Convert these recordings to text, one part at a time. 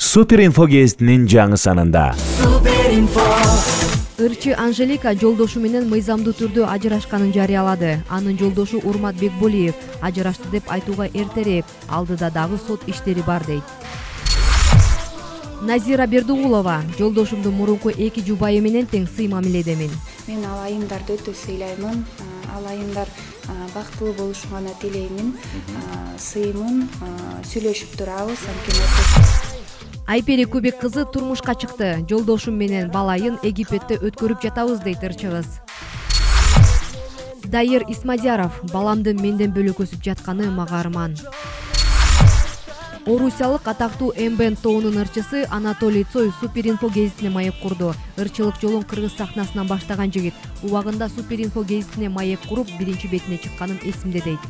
Суперинфо гезитинин жаңы санында. Ырчы Анжелика жолдошу менен мыйзамдуу түрдө ажырашканын жарыялады. Анын жолдошу Урмат Бекболиев ажырашты деп айтууга эртерээк, алдыда дагы сот иштери бар дейт. Назира Бердугулова: жолдошумдун мурунку 2 жубайы менен тең сый мамиледемин. Мен ал айымдарды өтө сыйлаймын. Ал айымдар бактылуу болушуна тилеймин. Сыймын, сүйлөшүп турабыз, Айпери Кубик кызы турмушка чыкты. Жолдошум менен балайын Египетте өткөрүп жатабыз дейт ырчыбыз. Дайыр Исмадияров: баламдын менден бөлөк өсүп жатканы мага арман. Орусиялык атактуу МБН тоонун ырчысы Анатолий Цой Суперинфо гезитине маек курду. Ырчылык жолун кыргыз сахнасынан баштаган жигит убагында Суперинфо гезитине маек куруп, биринчи бетине чыкканым эсимде дейт.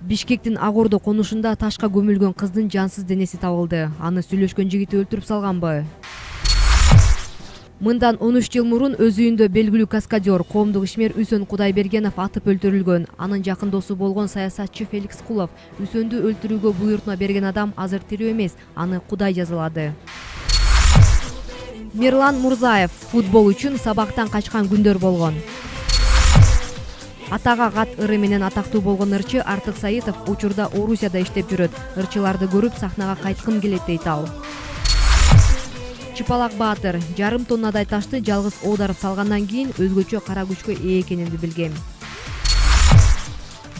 Бишкектин Ак Ордо конушунда ташка көмүлгөн кыздын жансыз денеси табылды. Аны сүйлөшкөн жигити өлтүрүп салганбы? Мындан 13 жыл мурун өз үйүндө белгилүү каскадер, коомдук ишмер Үсөн Кудайбергенов атып өлтүрүлгөн. Анын жакын досу болгон саясатчы Феликс Кулов Үсөндү өлтүрүүгө буйртма берген адам азыр тирүү эмес, аны Кудай жазалады. Мирлан Мурзаев: футбол үчүн сабактан качкан күндөр болгон. Атага кат ыры менен атактуу болгон ырчы Артык Саитов учурда Орусияда иштеп жүрөт. Ырчыларды көрүп сахнага кайткым келет дейт ал. Чыпалак Баатыр: жарым тоннадай ташты жалгыз оодарып салгандан кийин өзгөчө кара күчкө ээ экенимди билгем.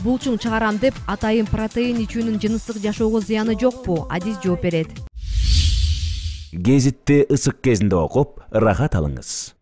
Булчуң чыгарам деп атайын протеин ичүүнүн жыныстык жашоого зыяны жокпу? Адис жооп берет. Гезитти ысык кезинде окуп, ырахат алыңыз.